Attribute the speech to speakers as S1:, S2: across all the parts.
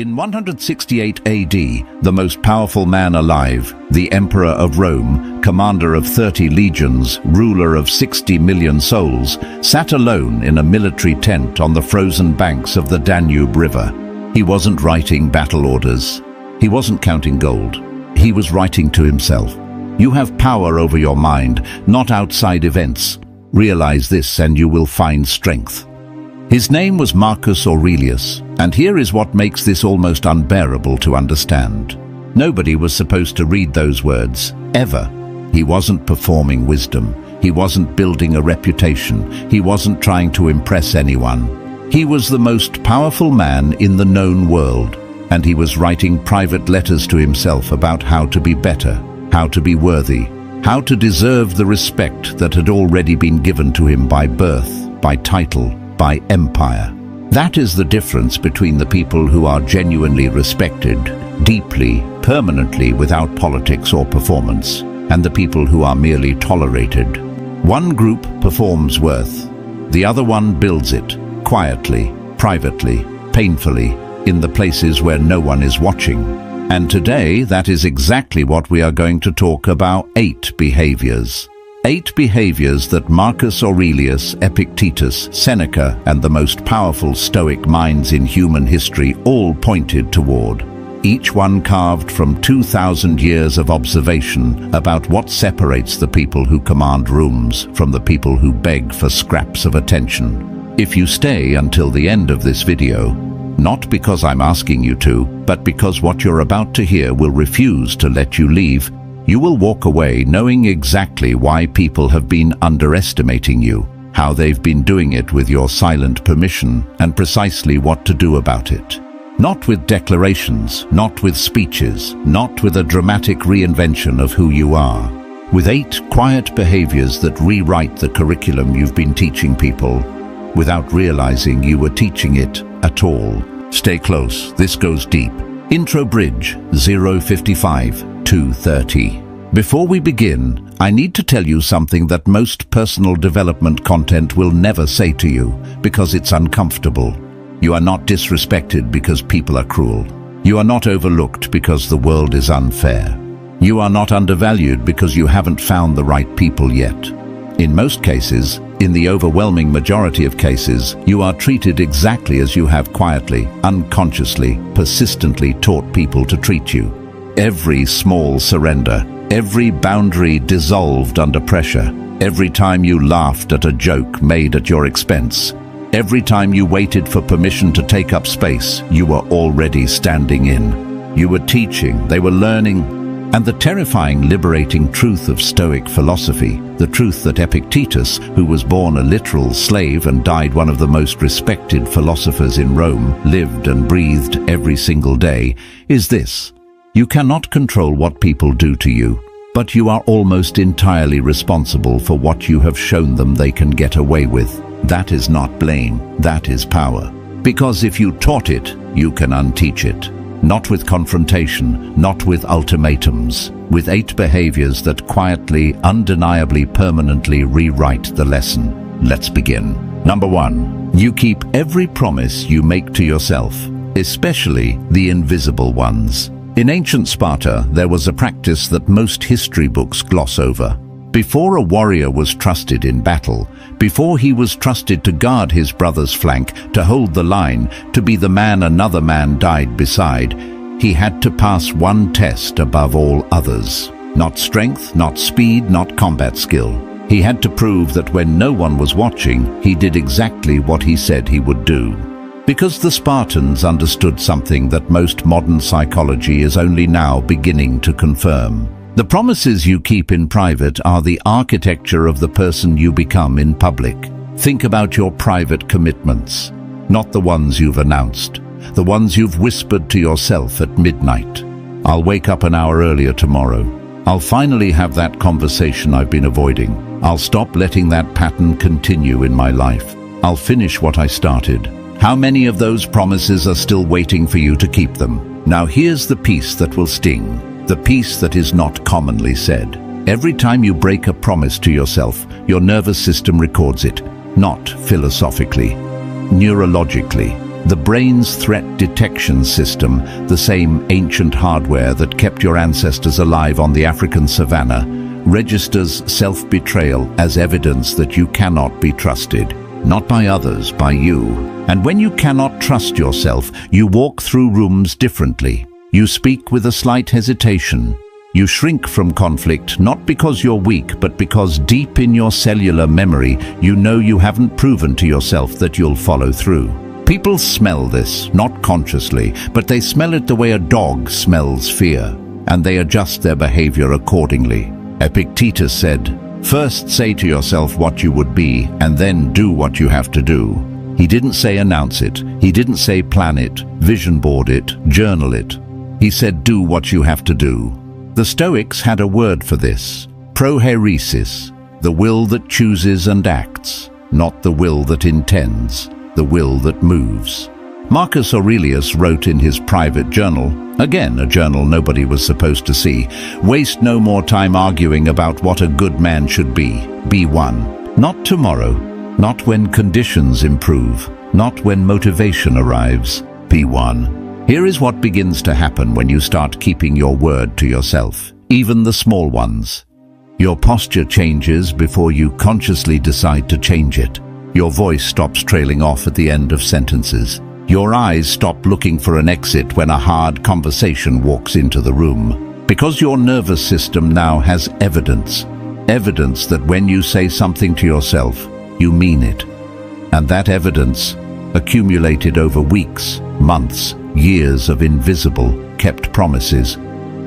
S1: In 168 AD, the most powerful man alive, the Emperor of Rome, commander of 30 legions, ruler of 60 million souls, sat alone in a military tent on the frozen banks of the Danube River. He wasn't writing battle orders. He wasn't counting gold. He was writing to himself. You have power over your mind, not outside events. Realize this and you will find strength. His name was Marcus Aurelius, and here is what makes this almost unbearable to understand. Nobody was supposed to read those words, ever. He wasn't performing wisdom. He wasn't building a reputation. He wasn't trying to impress anyone. He was the most powerful man in the known world, and he was writing private letters to himself about how to be better, how to be worthy, how to deserve the respect that had already been given to him by birth, by title, by empire. That is the difference between the people who are genuinely respected, deeply, permanently, without politics or performance, and the people who are merely tolerated. One group performs worth. The other one builds it, quietly, privately, painfully, in the places where no one is watching. And today, that is exactly what we are going to talk about: 8 behaviors. 8 behaviors that Marcus Aurelius, Epictetus, Seneca, and the most powerful Stoic minds in human history all pointed toward. Each one carved from 2,000 years of observation about what separates the people who command rooms from the people who beg for scraps of attention. If you stay until the end of this video, not because I'm asking you to, but because what you're about to hear will refuse to let you leave, you will walk away knowing exactly why people have been underestimating you, how they've been doing it with your silent permission, and precisely what to do about it. Not with declarations, not with speeches, not with a dramatic reinvention of who you are. With 8 quiet behaviors that rewrite the curriculum you've been teaching people, without realizing you were teaching it at all. Stay close, this goes deep. Intro Bridge 055 230. Before we begin, I need to tell you something that most personal development content will never say to you, because it's uncomfortable. You are not disrespected because people are cruel. You are not overlooked because the world is unfair. You are not undervalued because you haven't found the right people yet. In most cases, in the overwhelming majority of cases, you are treated exactly as you have quietly, unconsciously, persistently taught people to treat you. Every small surrender, every boundary dissolved under pressure, every time you laughed at a joke made at your expense, every time you waited for permission to take up space, you were already standing in. You were teaching, they were learning. And the terrifying, liberating truth of Stoic philosophy, the truth that Epictetus, who was born a literal slave and died one of the most respected philosophers in Rome, lived and breathed every single day, is this: you cannot control what people do to you, but you are almost entirely responsible for what you have shown them they can get away with. That is not blame, that is power. Because if you taught it, you can unteach it. Not with confrontation, not with ultimatums, with 8 behaviors that quietly, undeniably, permanently rewrite the lesson. Let's begin. Number 1. You keep every promise you make to yourself, especially the invisible ones. In ancient Sparta, there was a practice that most history books gloss over. Before a warrior was trusted in battle, before he was trusted to guard his brother's flank, to hold the line, to be the man another man died beside, he had to pass one test above all others. Not strength, not speed, not combat skill. He had to prove that when no one was watching, he did exactly what he said he would do. Because the Spartans understood something that most modern psychology is only now beginning to confirm. The promises you keep in private are the architecture of the person you become in public. Think about your private commitments, not the ones you've announced, the ones you've whispered to yourself at midnight. I'll wake up an hour earlier tomorrow. I'll finally have that conversation I've been avoiding. I'll stop letting that pattern continue in my life. I'll finish what I started. How many of those promises are still waiting for you to keep them? Now here's the piece that will sting. The piece that is not commonly said. Every time you break a promise to yourself, your nervous system records it, not philosophically, neurologically. The brain's threat detection system, the same ancient hardware that kept your ancestors alive on the African savanna, registers self-betrayal as evidence that you cannot be trusted. Not by others, by you. And when you cannot trust yourself, you walk through rooms differently. You speak with a slight hesitation. You shrink from conflict, not because you're weak, but because deep in your cellular memory, you know you haven't proven to yourself that you'll follow through. People smell this, not consciously, but they smell it the way a dog smells fear, and they adjust their behavior accordingly. Epictetus said, "First say to yourself what you would be, and then do what you have to do." He didn't say announce it. He didn't say plan it, vision board it, journal it. He said do what you have to do. The Stoics had a word for this, prohairesis, the will that chooses and acts, not the will that intends, the will that moves. Marcus Aurelius wrote in his private journal, again a journal nobody was supposed to see, "Waste no more time arguing about what a good man should be. Be one. Not tomorrow, not when conditions improve, not when motivation arrives. Be one." Here is what begins to happen when you start keeping your word to yourself, even the small ones. Your posture changes before you consciously decide to change it. Your voice stops trailing off at the end of sentences. Your eyes stop looking for an exit when a hard conversation walks into the room. Because your nervous system now has evidence. Evidence that when you say something to yourself, you mean it. And that evidence, accumulated over weeks, months, years of invisible, kept promises,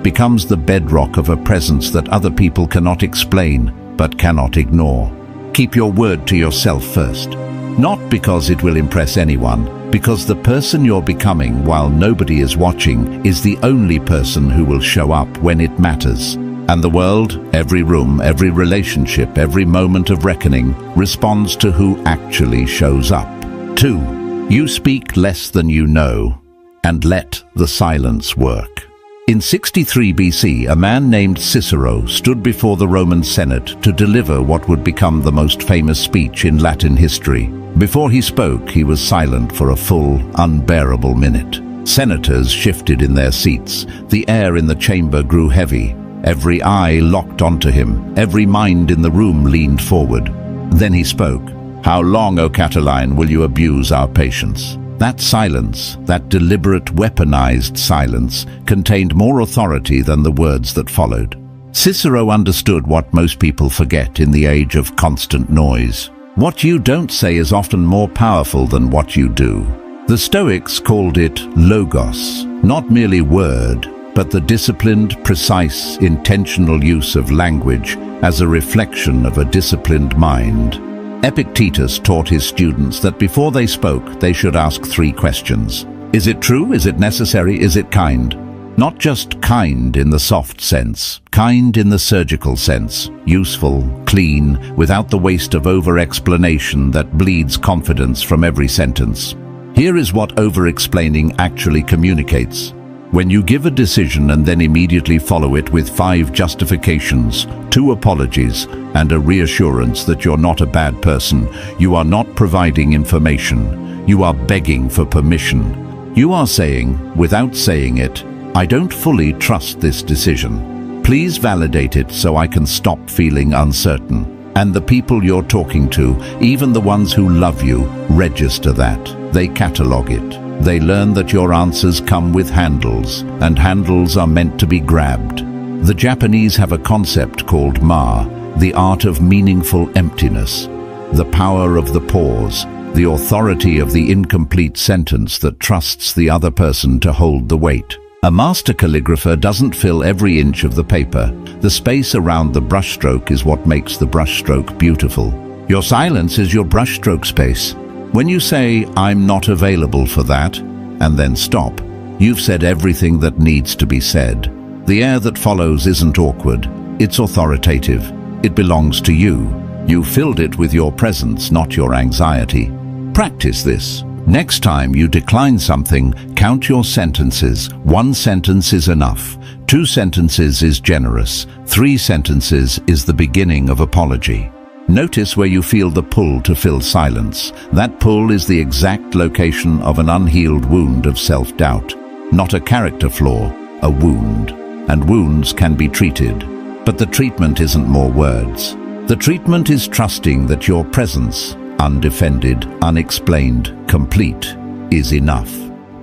S1: becomes the bedrock of a presence that other people cannot explain but cannot ignore. Keep your word to yourself first. Not because it will impress anyone, because the person you're becoming while nobody is watching is the only person who will show up when it matters. And the world, every room, every relationship, every moment of reckoning, responds to who actually shows up. 2. You speak less than you know, and let the silence work. In 63 BC, a man named Cicero stood before the Roman Senate to deliver what would become the most famous speech in Latin history. Before he spoke, he was silent for a full, unbearable minute. Senators shifted in their seats. The air in the chamber grew heavy. Every eye locked onto him. Every mind in the room leaned forward. Then he spoke. "How long, O Catiline, will you abuse our patience?" That silence, that deliberate weaponized silence, contained more authority than the words that followed. Cicero understood what most people forget in the age of constant noise. What you don't say is often more powerful than what you do. The Stoics called it logos, not merely word, but the disciplined, precise, intentional use of language as a reflection of a disciplined mind. Epictetus taught his students that before they spoke, they should ask 3 questions. Is it true? Is it necessary? Is it kind? Not just kind in the soft sense, kind in the surgical sense, useful, clean, without the waste of over-explanation that bleeds confidence from every sentence. Here is what over-explaining actually communicates. When you give a decision and then immediately follow it with 5 justifications, 2 apologies, and a reassurance that you're not a bad person, you are not providing information. You are begging for permission. You are saying, without saying it, I don't fully trust this decision. Please validate it so I can stop feeling uncertain. And the people you're talking to, even the ones who love you, register that. They catalog it. They learn that your answers come with handles, and handles are meant to be grabbed. The Japanese have a concept called ma, the art of meaningful emptiness, the power of the pause, the authority of the incomplete sentence that trusts the other person to hold the weight. A master calligrapher doesn't fill every inch of the paper. The space around the brushstroke is what makes the brushstroke beautiful. Your silence is your brushstroke space. When you say, I'm not available for that, and then stop, you've said everything that needs to be said. The air that follows isn't awkward, it's authoritative. It belongs to you. You filled it with your presence, not your anxiety. Practice this. Next time you decline something, count your sentences. 1 sentence is enough. 2 sentences is generous. 3 sentences is the beginning of apology. Notice where you feel the pull to fill silence. That pull is the exact location of an unhealed wound of self-doubt. Not a character flaw, a wound. And wounds can be treated. But the treatment isn't more words. The treatment is trusting that your presence, undefended, unexplained, complete, is enough.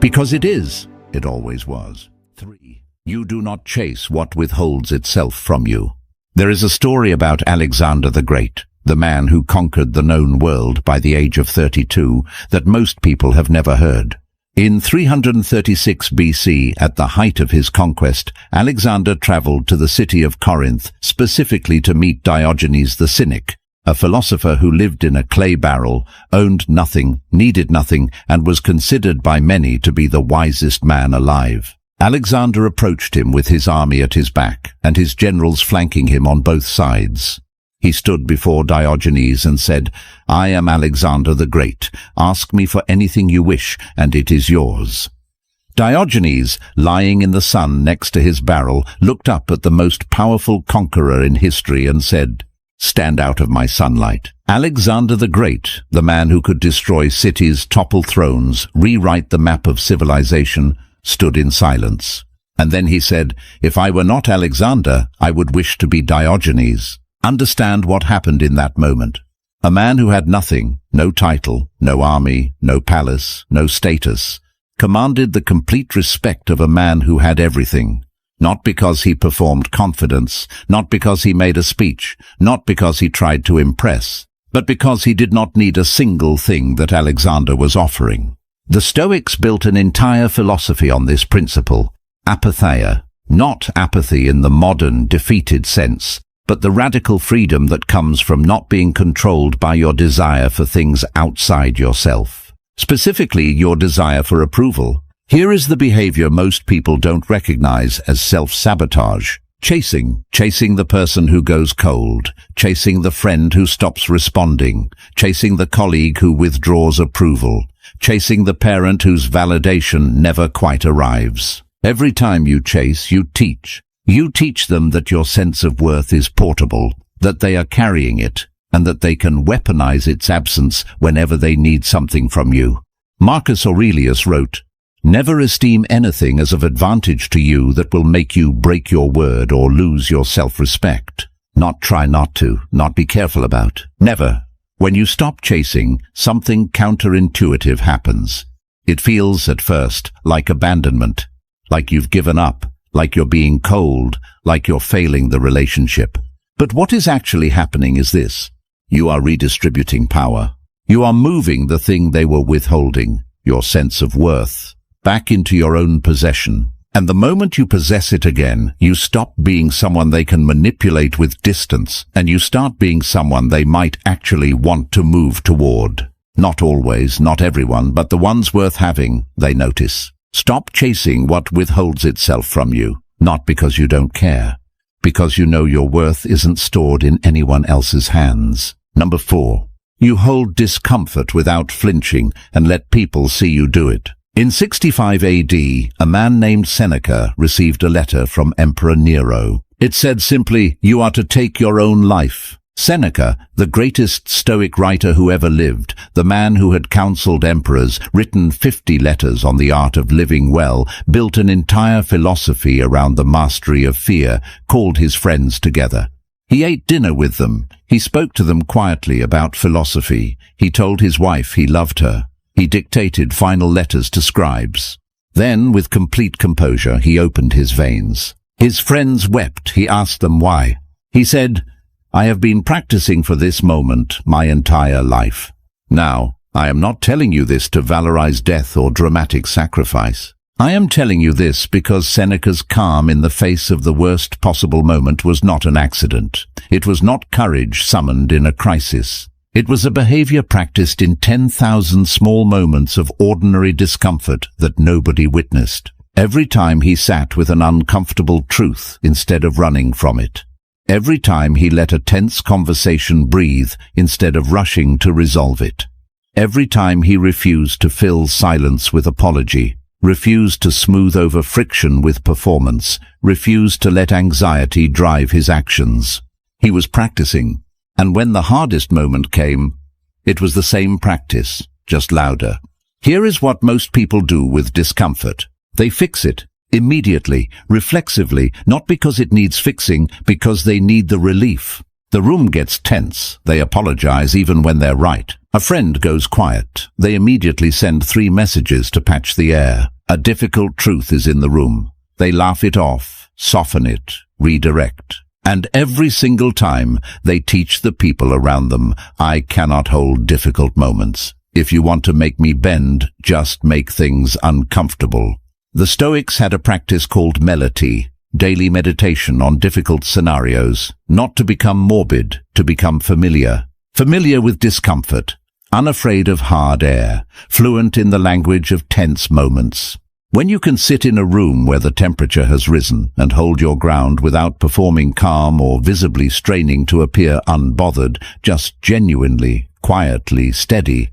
S1: Because it is. It always was. 3. You do not chase what withholds itself from you. There is a story about Alexander the Great, the man who conquered the known world by the age of 32, that most people have never heard. In 336 BC, at the height of his conquest, Alexander traveled to the city of Corinth specifically to meet Diogenes the Cynic, a philosopher who lived in a clay barrel, owned nothing, needed nothing, and was considered by many to be the wisest man alive. Alexander approached him with his army at his back, and his generals flanking him on both sides. He stood before Diogenes and said, "I am Alexander the Great. Ask me for anything you wish, and it is yours." Diogenes, lying in the sun next to his barrel, looked up at the most powerful conqueror in history and said, "Stand out of my sunlight." Alexander the Great, the man who could destroy cities, topple thrones, rewrite the map of civilization, stood in silence. And then he said, "If I were not Alexander, I would wish to be Diogenes." Understand what happened in that moment. A man who had nothing, no title, no army, no palace, no status, commanded the complete respect of a man who had everything. Not because he performed confidence, not because he made a speech, not because he tried to impress, but because he did not need a single thing that Alexander was offering. The Stoics built an entire philosophy on this principle, apatheia, not apathy in the modern, defeated sense, but the radical freedom that comes from not being controlled by your desire for things outside yourself. Specifically, your desire for approval. Here is the behavior most people don't recognize as self-sabotage. Chasing the person who goes cold, chasing the friend who stops responding, chasing the colleague who withdraws approval, chasing the parent whose validation never quite arrives. Every time you chase, you teach. You teach them that your sense of worth is portable, that they are carrying it, and that they can weaponize its absence whenever they need something from you. Marcus Aurelius wrote, "Never esteem anything as of advantage to you that will make you break your word or lose your self-respect. Not try not to, not be careful about. Never. When you stop chasing, something counterintuitive happens. It feels at first like abandonment, like you've given up, like you're being cold, like you're failing the relationship. But what is actually happening is this. You are redistributing power. You are moving the thing they were withholding, your sense of worth, back into your own possession. And the moment you possess it again, you stop being someone they can manipulate with distance, and you start being someone they might actually want to move toward. Not always, not everyone, but the ones worth having, they notice. Stop chasing what withholds itself from you, not because you don't care, because you know your worth isn't stored in anyone else's hands. Number 4. You hold discomfort without flinching and let people see you do it. In 65 AD, a man named Seneca received a letter from Emperor Nero. It said simply, "You are to take your own life." Seneca, the greatest Stoic writer who ever lived, the man who had counseled emperors, written 50 letters on the art of living well, built an entire philosophy around the mastery of fear, called his friends together. He ate dinner with them. He spoke to them quietly about philosophy. He told his wife he loved her. He dictated final letters to scribes. Then, with complete composure, he opened his veins. His friends wept. He asked them why. He said, "I have been practicing for this moment my entire life. Now, I am not telling you this to valorize death or dramatic sacrifice. I am telling you this because Seneca's calm in the face of the worst possible moment was not an accident. It was not courage summoned in a crisis. It was a behavior practiced in 10,000 small moments of ordinary discomfort that nobody witnessed. Every time he sat with an uncomfortable truth instead of running from it. Every time he let a tense conversation breathe instead of rushing to resolve it. Every time he refused to fill silence with apology, refused to smooth over friction with performance, refused to let anxiety drive his actions. He was practicing. And when the hardest moment came, it was the same practice, just louder. Here is what most people do with discomfort. They fix it, immediately, reflexively, not because it needs fixing, because they need the relief. The room gets tense. They apologize even when they're right. A friend goes quiet. They immediately send 3 messages to patch the air. A difficult truth is in the room. They laugh it off, soften it, redirect. And every single time they teach the people around them, I cannot hold difficult moments. If you want to make me bend, just make things uncomfortable. The Stoics had a practice called melity, daily meditation on difficult scenarios, not to become morbid, to become familiar. Familiar with discomfort, unafraid of hard air, fluent in the language of tense moments. When you can sit in a room where the temperature has risen and hold your ground without performing calm or visibly straining to appear unbothered, just genuinely, quietly steady,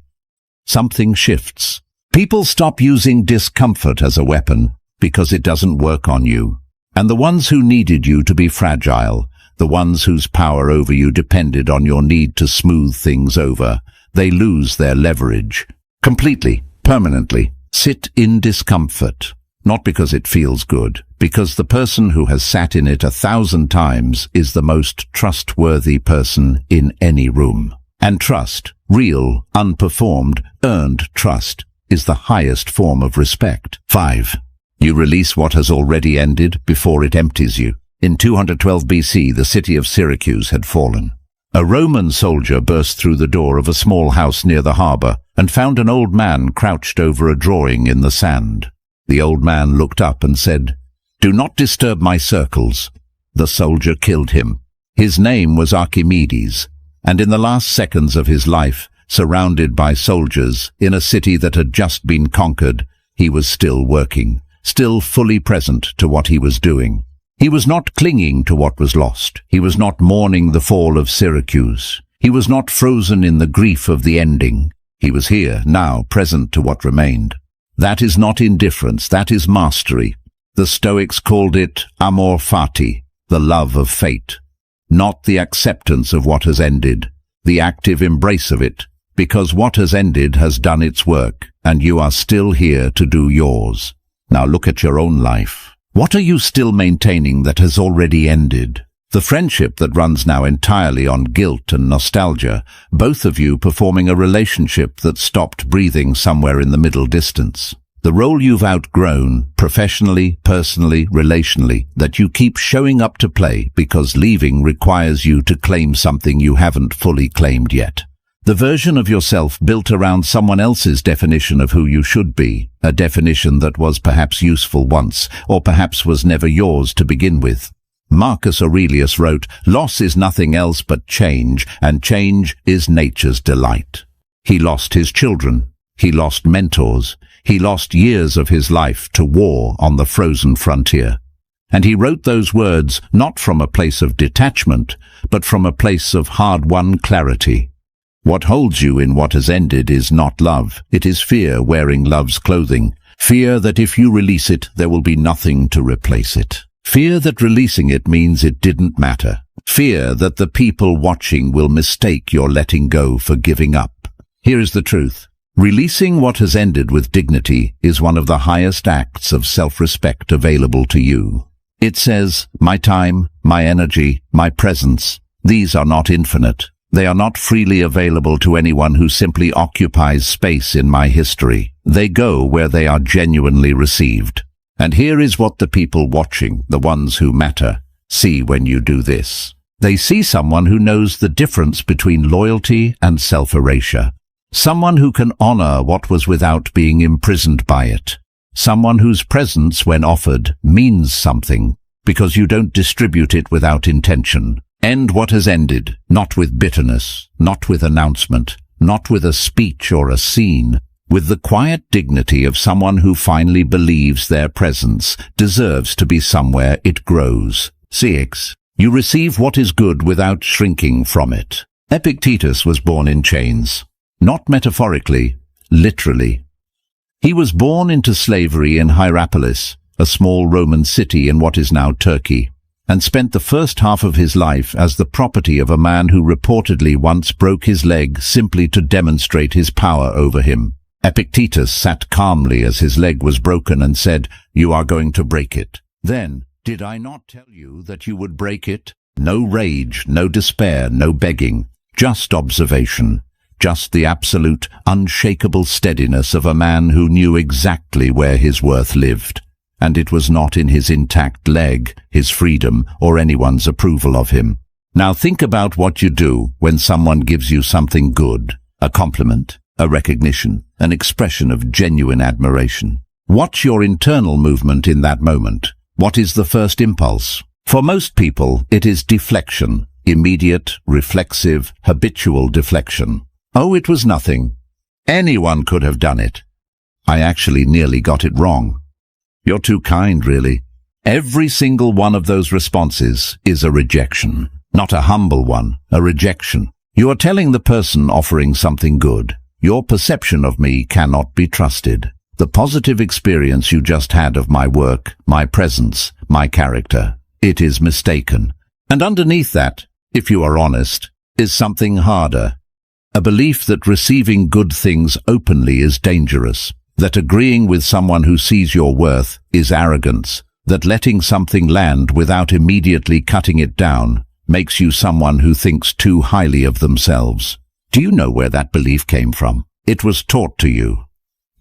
S1: something shifts. People stop using discomfort as a weapon because it doesn't work on you. And the ones who needed you to be fragile, the ones whose power over you depended on your need to smooth things over, they lose their leverage. Completely, permanently. Sit in discomfort, not because it feels good, because the person who has sat in it 1,000 times is the most trustworthy person in any room. And trust, real, unperformed, earned trust, is the highest form of respect. 5. You release what has already ended before it empties you. In 212 BC, the city of Syracuse had fallen. A Roman soldier burst through the door of a small house near the harbor and found an old man crouched over a drawing in the sand. The old man looked up and said, "Do not disturb my circles." The soldier killed him. His name was Archimedes, and in the last seconds of his life, surrounded by soldiers in a city that had just been conquered, he was still working, still fully present to what he was doing. He was not clinging to what was lost. He was not mourning the fall of Syracuse. He was not frozen in the grief of the ending. He was here, now, present to what remained. That is not indifference, that is mastery. The Stoics called it amor fati, the love of fate. Not the acceptance of what has ended, the active embrace of it, because what has ended has done its work, and you are still here to do yours. Now look at your own life. What are you still maintaining that has already ended? The friendship that runs now entirely on guilt and nostalgia, both of you performing a relationship that stopped breathing somewhere in the middle distance. The role you've outgrown, professionally, personally, relationally, that you keep showing up to play because leaving requires you to claim something you haven't fully claimed yet. The version of yourself built around someone else's definition of who you should be, a definition that was perhaps useful once, or perhaps was never yours to begin with. Marcus Aurelius wrote, "Loss is nothing else but change, and change is nature's delight." He lost his children. He lost mentors. He lost years of his life to war on the frozen frontier. And he wrote those words not from a place of detachment, but from a place of hard-won clarity. What holds you in what has ended is not love. It is fear wearing love's clothing. Fear that if you release it, there will be nothing to replace it. Fear that releasing it means it didn't matter. Fear that the people watching will mistake your letting go for giving up. Here is the truth. Releasing what has ended with dignity is one of the highest acts of self-respect available to you. It says, my time, my energy, my presence, these are not infinite. They are not freely available to anyone who simply occupies space in my history. They go where they are genuinely received. And here is what the people watching, the ones who matter, see when you do this. They see someone who knows the difference between loyalty and self-erasure. Someone who can honor what was without being imprisoned by it. Someone whose presence, when offered, means something, because you don't distribute it without intention. End what has ended, not with bitterness, not with announcement, not with a speech or a scene, with the quiet dignity of someone who finally believes their presence deserves to be somewhere it grows. 6. You receive what is good without shrinking from it. Epictetus was born in chains. Not metaphorically, literally. He was born into slavery in Hierapolis, a small Roman city in what is now Turkey. and spent the first half of his life as the property of a man who reportedly once broke his leg simply to demonstrate his power over him. Epictetus sat calmly as his leg was broken and said, "You are going to break it." Then, "Did I not tell you that you would break it?" No rage, no despair, no begging, just observation, just the absolute, unshakable steadiness of a man who knew exactly where his worth lived. And it was not in his intact leg, his freedom, or anyone's approval of him. Now think about what you do when someone gives you something good, a compliment, a recognition, an expression of genuine admiration. What's your internal movement in that moment? What is the first impulse? For most people, it is deflection, immediate, reflexive, habitual deflection. Oh, it was nothing. Anyone could have done it. I actually nearly got it wrong. You're too kind, really. Every single one of those responses is a rejection. Not a humble one, a rejection. You are telling the person offering something good, "Your perception of me cannot be trusted. The positive experience you just had of my work, my presence, my character, it is mistaken." And underneath that, if you are honest, is something harder. A belief that receiving good things openly is dangerous, that agreeing with someone who sees your worth is arrogance, that letting something land without immediately cutting it down makes you someone who thinks too highly of themselves. Do you know where that belief came from? It was taught to you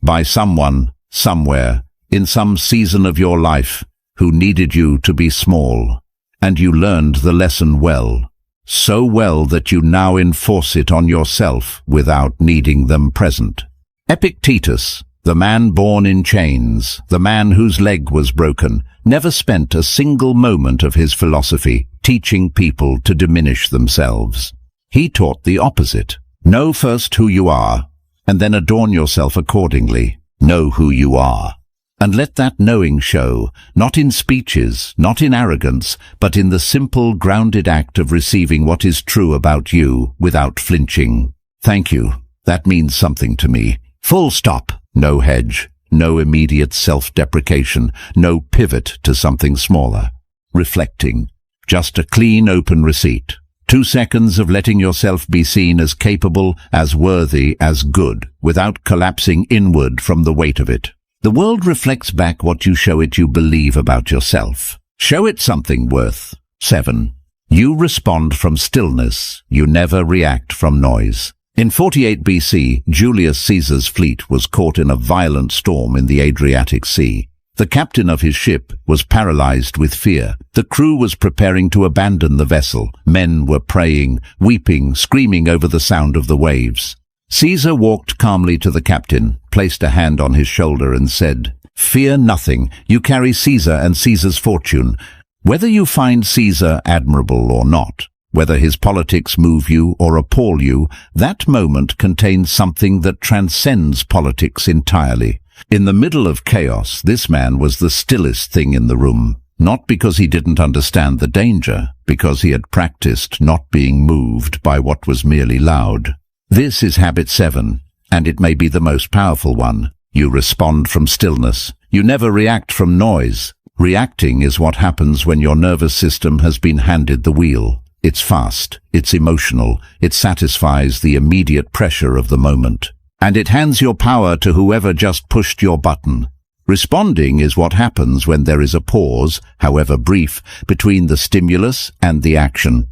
S1: by someone, somewhere, in some season of your life, who needed you to be small, and you learned the lesson well, so well that you now enforce it on yourself without needing them present. Epictetus, the man born in chains, the man whose leg was broken, never spent a single moment of his philosophy teaching people to diminish themselves. He taught the opposite. Know first who you are, and then adorn yourself accordingly. Know who you are, and let that knowing show, not in speeches, not in arrogance, but in the simple, grounded act of receiving what is true about you without flinching. Thank you. That means something to me. Full stop. No hedge, no immediate self-deprecation, no pivot to something smaller. Reflecting. Just a clean, open receipt. 2 seconds of letting yourself be seen as capable, as worthy, as good, without collapsing inward from the weight of it. The world reflects back what you show it you believe about yourself. Show it something worth. 7. You respond from stillness. You never react from noise. In 48 BC, Julius Caesar's fleet was caught in a violent storm in the Adriatic Sea. The captain of his ship was paralyzed with fear. The crew was preparing to abandon the vessel. Men were praying, weeping, screaming over the sound of the waves. Caesar walked calmly to the captain, placed a hand on his shoulder and said, "Fear nothing. You carry Caesar and Caesar's fortune. Whether you find Caesar admirable or not, whether his politics move you or appall you, that moment contains something that transcends politics entirely." In the middle of chaos, this man was the stillest thing in the room, not because he didn't understand the danger, because he had practiced not being moved by what was merely loud. This is habit 7, and it may be the most powerful one. You respond from stillness. You never react from noise. Reacting is what happens when your nervous system has been handed the wheel. It's fast, it's emotional, it satisfies the immediate pressure of the moment. And it hands your power to whoever just pushed your button. Responding is what happens when there is a pause, however brief, between the stimulus and the action.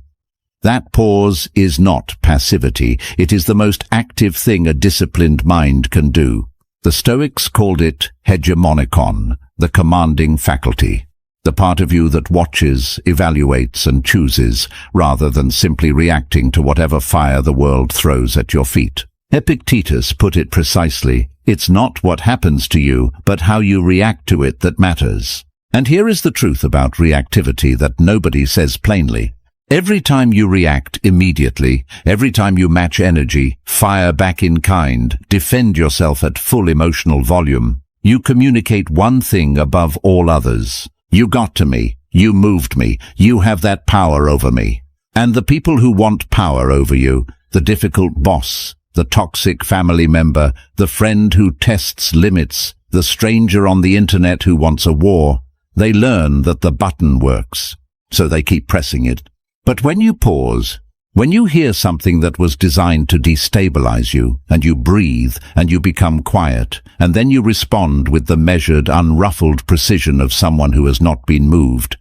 S1: That pause is not passivity. It is the most active thing a disciplined mind can do. The Stoics called it hegemonikon, the commanding faculty. The part of you that watches, evaluates, and chooses, rather than simply reacting to whatever fire the world throws at your feet. Epictetus put it precisely. It's not what happens to you, but how you react to it that matters. And here is the truth about reactivity that nobody says plainly. Every time you react immediately, every time you match energy, fire back in kind, defend yourself at full emotional volume, you communicate one thing above all others. You got to me. You moved me. You have that power over me. And the people who want power over you, the difficult boss, the toxic family member, the friend who tests limits, the stranger on the internet who wants a war, they learn that the button works. so they keep pressing it. But when you pause, when you hear something that was designed to destabilize you, and you breathe, and you become quiet, and then you respond with the measured, unruffled precision of someone who has not been moved,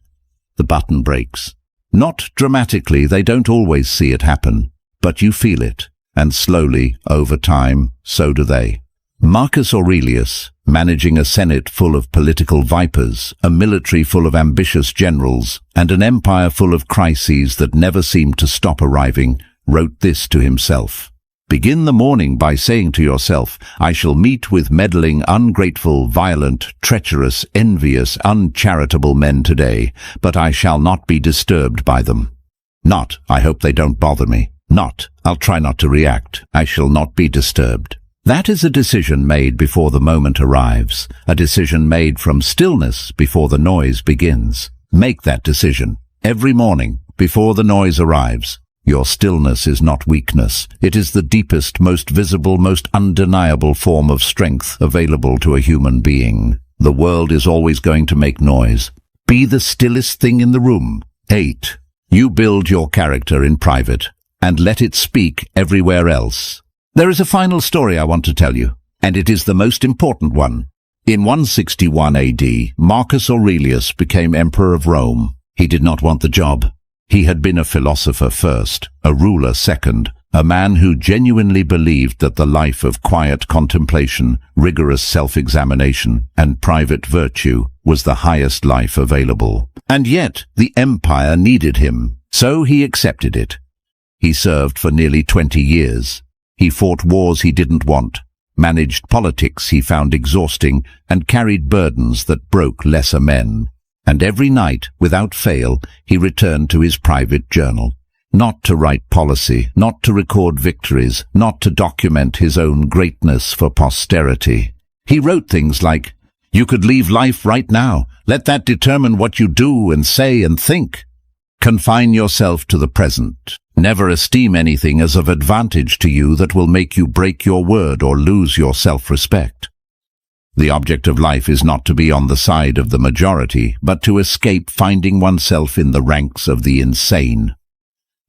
S1: the button breaks. Not dramatically, they don't always see it happen, but you feel it, and slowly, over time, so do they. Marcus Aurelius, managing a senate full of political vipers, a military full of ambitious generals, and an empire full of crises that never seemed to stop arriving, wrote this to himself. Begin the morning by saying to yourself, I shall meet with meddling, ungrateful, violent, treacherous, envious, uncharitable men today, but I shall not be disturbed by them. Not, I hope they don't bother me. Not, I'll try not to react. I shall not be disturbed. That is a decision made before the moment arrives, a decision made from stillness before the noise begins. Make that decision every morning before the noise arrives. Your stillness is not weakness. It is the deepest, most visible, most undeniable form of strength available to a human being. The world is always going to make noise. Be the stillest thing in the room. 8. You build your character in private and let it speak everywhere else. There is a final story I want to tell you, and it is the most important one. In 161 AD, Marcus Aurelius became emperor of Rome. He did not want the job. He had been a philosopher first, a ruler second, a man who genuinely believed that the life of quiet contemplation, rigorous self-examination, and private virtue was the highest life available. And yet, the empire needed him, so he accepted it. He served for nearly 20 years. He fought wars he didn't want, managed politics he found exhausting, and carried burdens that broke lesser men. And every night, without fail, he returned to his private journal. Not to write policy, not to record victories, not to document his own greatness for posterity. He wrote things like, "You could leave life right now. Let that determine what you do and say and think. Confine yourself to the present. Never esteem anything as of advantage to you that will make you break your word or lose your self-respect. The object of life is not to be on the side of the majority, but to escape finding oneself in the ranks of the insane."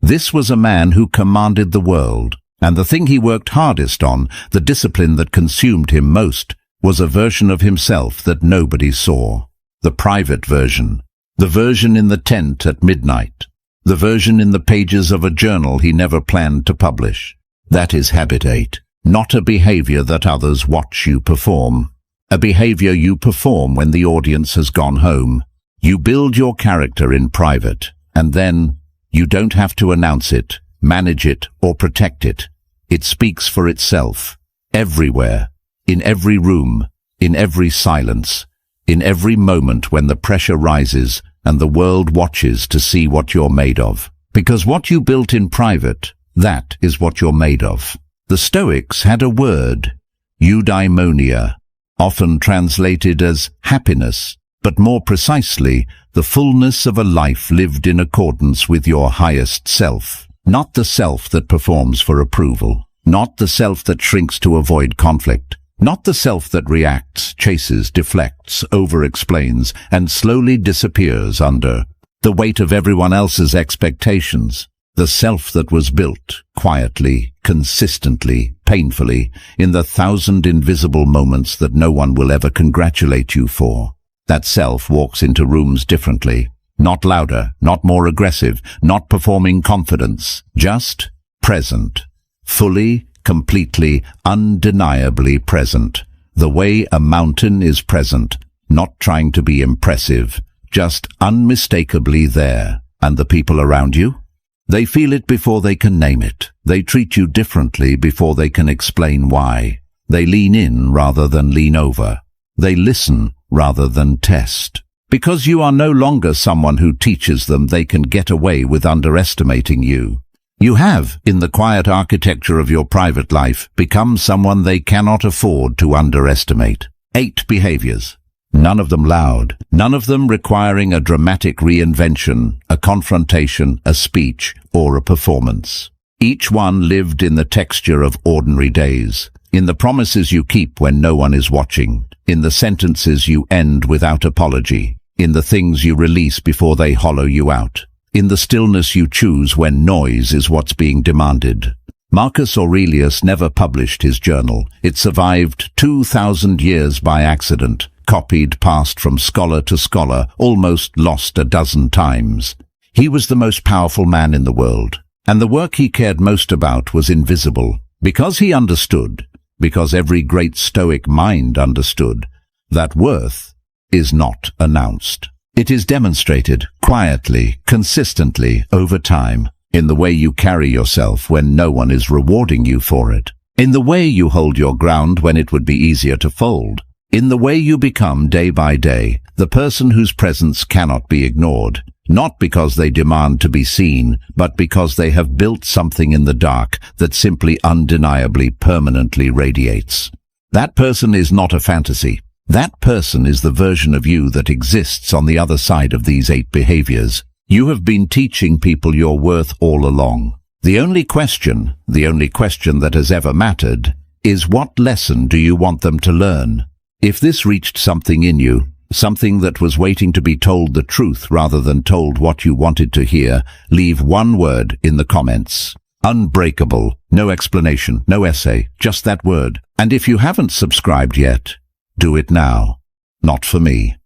S1: This was a man who commanded the world, and the thing he worked hardest on, the discipline that consumed him most, was a version of himself that nobody saw. The private version. The version in the tent at midnight. The version in the pages of a journal he never planned to publish. That is habit 8. Not a behavior that others watch you perform. A behavior you perform when the audience has gone home. You build your character in private, and then you don't have to announce it, manage it, or protect it. It speaks for itself. Everywhere. In every room. In every silence. In every moment when the pressure rises and the world watches to see what you're made of. Because what you built in private, that is what you're made of. The Stoics had a word, eudaimonia, often translated as happiness, but more precisely, the fullness of a life lived in accordance with your highest self. Not the self that performs for approval, not the self that shrinks to avoid conflict, not the self that reacts, chases, deflects, over-explains, and slowly disappears under the weight of everyone else's expectations. The self that was built, quietly, consistently, painfully, in the 1,000 invisible moments that no one will ever congratulate you for. That self walks into rooms differently, not louder, not more aggressive, not performing confidence, just present, fully, completely, undeniably present, the way a mountain is present, not trying to be impressive, just unmistakably there. And the people around you? They feel it before they can name it. They treat you differently before they can explain why. They lean in rather than lean over. They listen rather than test. Because you are no longer someone who teaches them they can get away with underestimating you. You have, in the quiet architecture of your private life, become someone they cannot afford to underestimate. 8 behaviors. None of them loud. None of them requiring a dramatic reinvention, a confrontation, a speech, or a performance. Each one lived in the texture of ordinary days, in the promises you keep when no one is watching, in the sentences you end without apology, in the things you release before they hollow you out, in the stillness you choose when noise is what's being demanded. Marcus Aurelius never published his journal. It survived 2,000 years by accident, copied, passed from scholar to scholar, almost lost a dozen times. He was the most powerful man in the world, and the work he cared most about was invisible, because he understood, because every great Stoic mind understood, that worth is not announced. It is demonstrated quietly, consistently, over time, in the way you carry yourself when no one is rewarding you for it, in the way you hold your ground when it would be easier to fold, in the way you become day by day the person whose presence cannot be ignored, not because they demand to be seen, but because they have built something in the dark that simply undeniably permanently radiates. That person is not a fantasy. That person is the version of you that exists on the other side of these 8 behaviors. You have been teaching people your worth all along. The only question that has ever mattered, is what lesson do you want them to learn? If this reached something in you, something that was waiting to be told the truth rather than told what you wanted to hear, leave one word in the comments. Unbreakable. No explanation, no essay, just that word. And if you haven't subscribed yet, do it now. Not for me.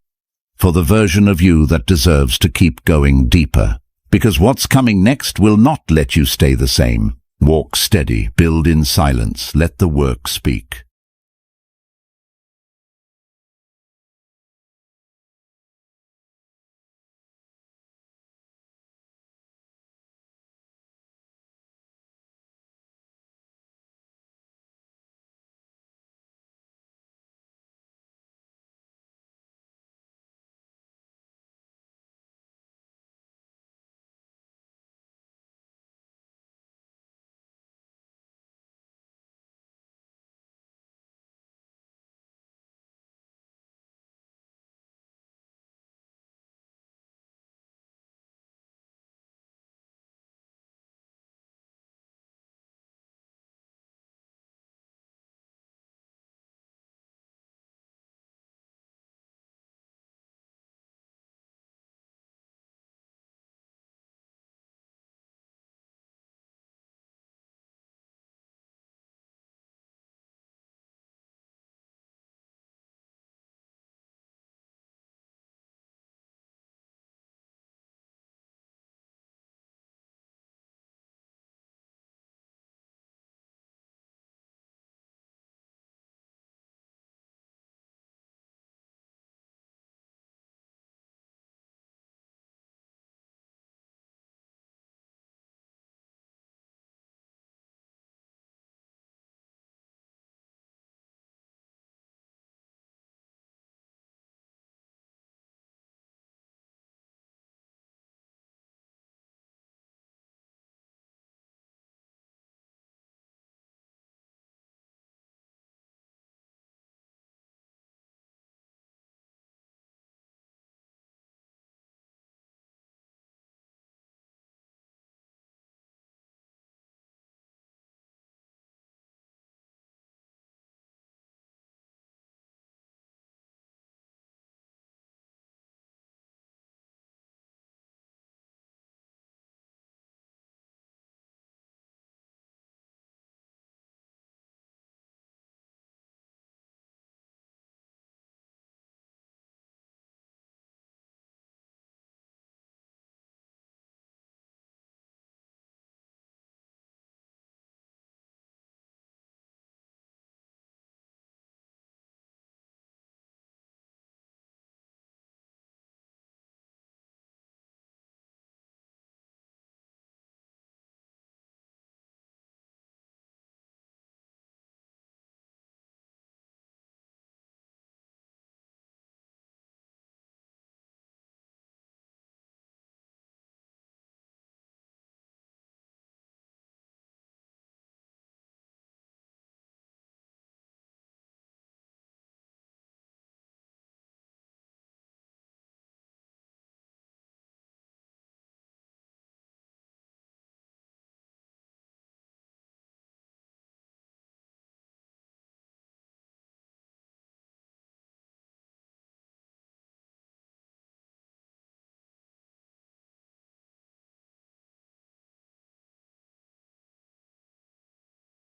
S1: For the version of you that deserves to keep going deeper. Because what's coming next will not let you stay the same. Walk steady, build in silence, let the work speak.